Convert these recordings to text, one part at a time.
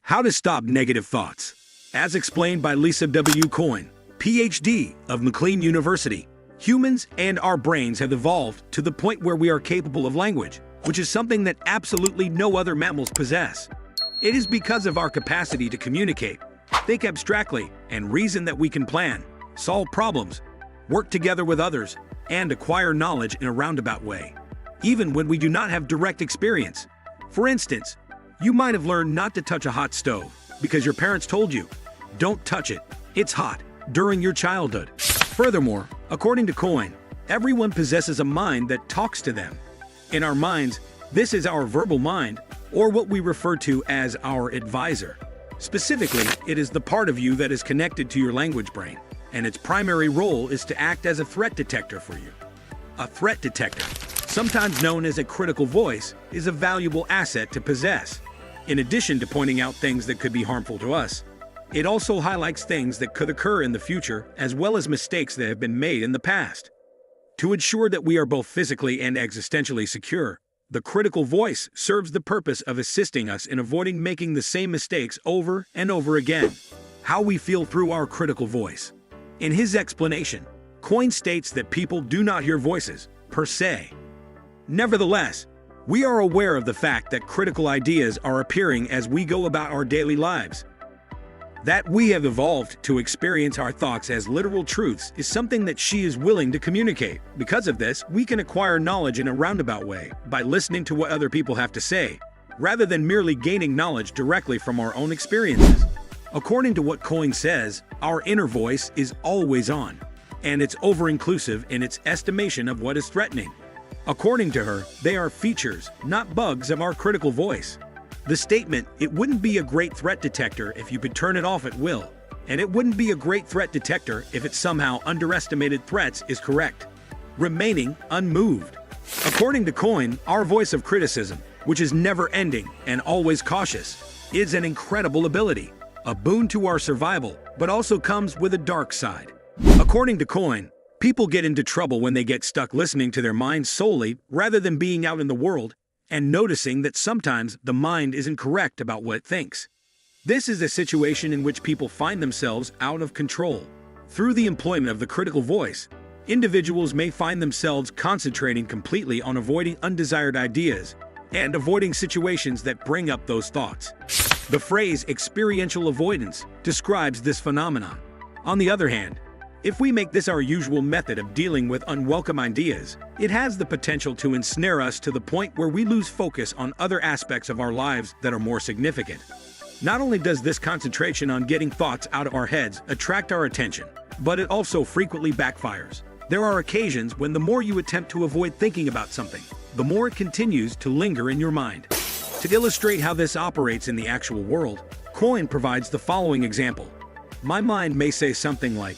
How to Stop Negative Thoughts. As explained by Lisa W. Coyne, PhD of McLean University, humans and our brains have evolved to the point where we are capable of language, which is something that absolutely no other mammals possess. It is because of our capacity to communicate, think abstractly, and reason that we can plan, solve problems, work together with others, and acquire knowledge in a roundabout way, even when we do not have direct experience. For instance, you might have learned not to touch a hot stove because your parents told you, "Don't touch it, it's hot," during your childhood. Furthermore, according to Coyne, everyone possesses a mind that talks to them. In our minds, this is our verbal mind, or what we refer to as our advisor. Specifically, it is the part of you that is connected to your language brain, and its primary role is to act as a threat detector for you. A threat detector, sometimes known as a critical voice, is a valuable asset to possess. In addition to pointing out things that could be harmful to us, it also highlights things that could occur in the future as well as mistakes that have been made in the past. To ensure that we are both physically and existentially secure, the critical voice serves the purpose of assisting us in avoiding making the same mistakes over and over again. How we feel through our critical voice. In his explanation, Coyne states that people do not hear voices, per se. Nevertheless, we are aware of the fact that critical ideas are appearing as we go about our daily lives. That we have evolved to experience our thoughts as literal truths is something that she is willing to communicate. Because of this, we can acquire knowledge in a roundabout way by listening to what other people have to say, rather than merely gaining knowledge directly from our own experiences. According to what Coyne says, our inner voice is always on, and it's over-inclusive in its estimation of what is threatening. According to her, they are features, not bugs, of our critical voice. The statement, "It wouldn't be a great threat detector if you could turn it off at will, and it wouldn't be a great threat detector if it somehow underestimated threats," is correct. Remaining unmoved. According to Coyne, our voice of criticism, which is never-ending and always cautious, is an incredible ability, a boon to our survival, but also comes with a dark side. According to Coyne, people get into trouble when they get stuck listening to their minds solely rather than being out in the world and noticing that sometimes the mind isn't correct about what it thinks. This is a situation in which people find themselves out of control. Through the employment of the critical voice, individuals may find themselves concentrating completely on avoiding undesired ideas and avoiding situations that bring up those thoughts. The phrase experiential avoidance describes this phenomenon. On the other hand, if we make this our usual method of dealing with unwelcome ideas, it has the potential to ensnare us to the point where we lose focus on other aspects of our lives that are more significant. Not only does this concentration on getting thoughts out of our heads attract our attention, but it also frequently backfires. There are occasions when the more you attempt to avoid thinking about something, the more it continues to linger in your mind. To illustrate how this operates in the actual world, Coyne provides the following example. My mind may say something like,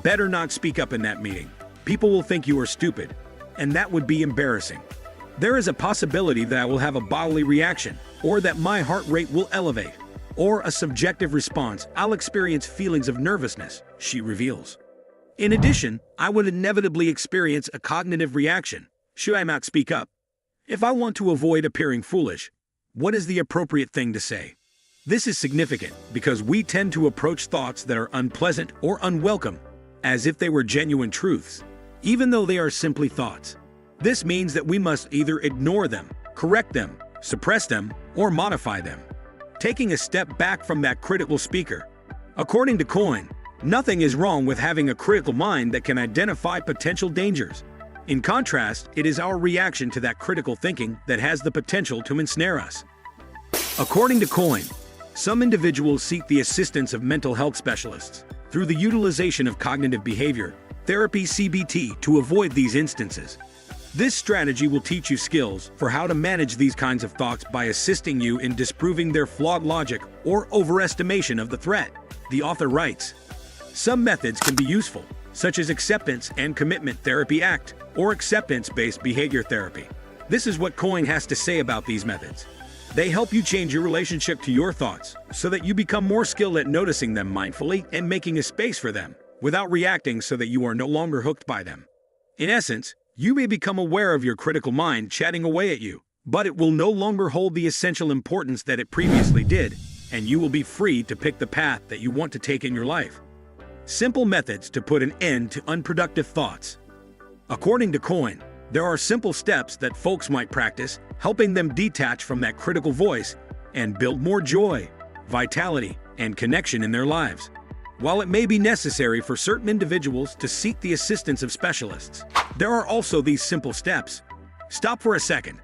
"Better not speak up in that meeting. People will think you are stupid, and that would be embarrassing." There is a possibility that I will have a bodily reaction, or that my heart rate will elevate, or a subjective response, I'll experience feelings of nervousness, she reveals. In addition, I would inevitably experience a cognitive reaction, should I not speak up? If I want to avoid appearing foolish, what is the appropriate thing to say? This is significant because we tend to approach thoughts that are unpleasant or unwelcome as if they were genuine truths, even though they are simply thoughts. This means that we must either ignore them, correct them, suppress them, or modify them, taking a step back from that critical speaker. According to Coyne, nothing is wrong with having a critical mind that can identify potential dangers. In contrast, it is our reaction to that critical thinking that has the potential to ensnare us. According to Coyne, some individuals seek the assistance of mental health specialists through the utilization of cognitive behavior therapy (CBT) to avoid these instances. This strategy will teach you skills for how to manage these kinds of thoughts by assisting you in disproving their flawed logic or overestimation of the threat. The author writes, "Some methods can be useful, such as acceptance and commitment therapy ACT, or acceptance-based behavior therapy." This is what Coyne has to say about these methods. They help you change your relationship to your thoughts so that you become more skilled at noticing them mindfully and making a space for them, without reacting so that you are no longer hooked by them. In essence, you may become aware of your critical mind chatting away at you, but it will no longer hold the essential importance that it previously did, and you will be free to pick the path that you want to take in your life. Simple methods to put an end to unproductive thoughts. According to Coin, there are simple steps that folks might practice, helping them detach from that critical voice and build more joy, vitality, and connection in their lives. While it may be necessary for certain individuals to seek the assistance of specialists, there are also these simple steps. Stop for a second.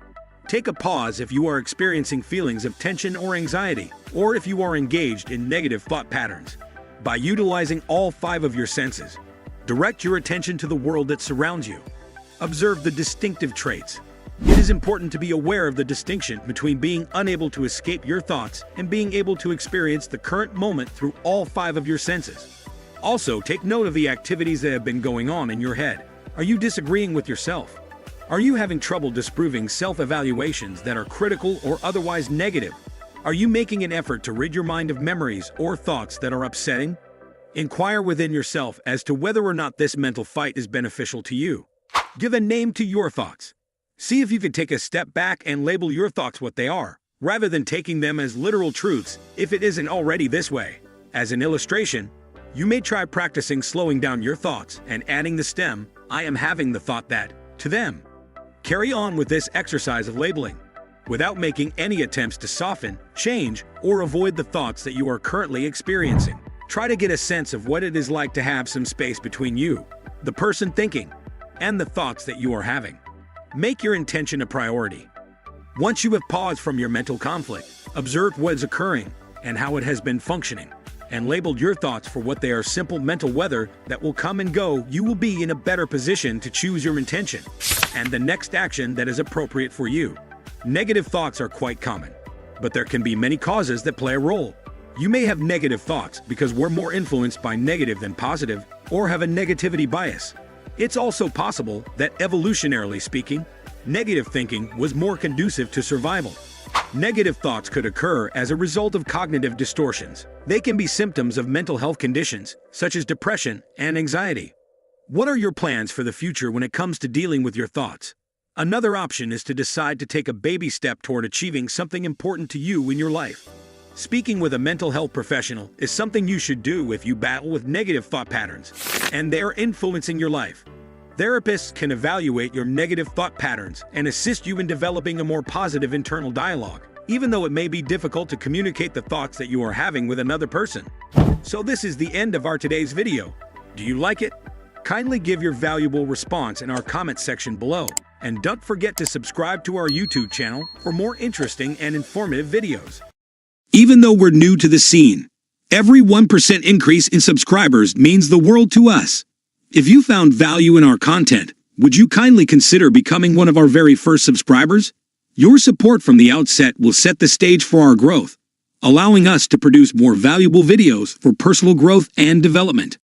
Take a pause if you are experiencing feelings of tension or anxiety, or if you are engaged in negative thought patterns. By utilizing all 5 of your senses, direct your attention to the world that surrounds you. Observe the distinctive traits. It is important to be aware of the distinction between being unable to escape your thoughts and being able to experience the current moment through all 5 of your senses. Also, take note of the activities that have been going on in your head. Are you disagreeing with yourself? Are you having trouble disproving self-evaluations that are critical or otherwise negative? Are you making an effort to rid your mind of memories or thoughts that are upsetting? Inquire within yourself as to whether or not this mental fight is beneficial to you. Give a name to your thoughts. See if you can take a step back and label your thoughts what they are, rather than taking them as literal truths if it isn't already this way. As an illustration, you may try practicing slowing down your thoughts and adding the stem, "I am having the thought that," to them. Carry on with this exercise of labeling, without making any attempts to soften, change, or avoid the thoughts that you are currently experiencing. Try to get a sense of what it is like to have some space between you, the person thinking, and the thoughts that you are having. Make your intention a priority. Once you have paused from your mental conflict, observed what is occurring and how it has been functioning, and labeled your thoughts for what they are, simple mental weather that will come and go, you will be in a better position to choose your intention and the next action that is appropriate for you. Negative thoughts are quite common, but there can be many causes that play a role. You may have negative thoughts because we're more influenced by negative than positive, or have a negativity bias. It's also possible that, evolutionarily speaking, negative thinking was more conducive to survival. Negative thoughts could occur as a result of cognitive distortions. They can be symptoms of mental health conditions, such as depression and anxiety. What are your plans for the future when it comes to dealing with your thoughts? Another option is to decide to take a baby step toward achieving something important to you in your life. Speaking with a mental health professional is something you should do if you battle with negative thought patterns and they are influencing your life. Therapists can evaluate your negative thought patterns and assist you in developing a more positive internal dialogue, even though it may be difficult to communicate the thoughts that you are having with another person. So this is the end of our today's video. Do you like it? Kindly give your valuable response in our comment section below. And don't forget to subscribe to our YouTube channel for more interesting and informative videos. Even though we're new to the scene, every 1% increase in subscribers means the world to us. If you found value in our content, would you kindly consider becoming one of our very first subscribers? Your support from the outset will set the stage for our growth, allowing us to produce more valuable videos for personal growth and development.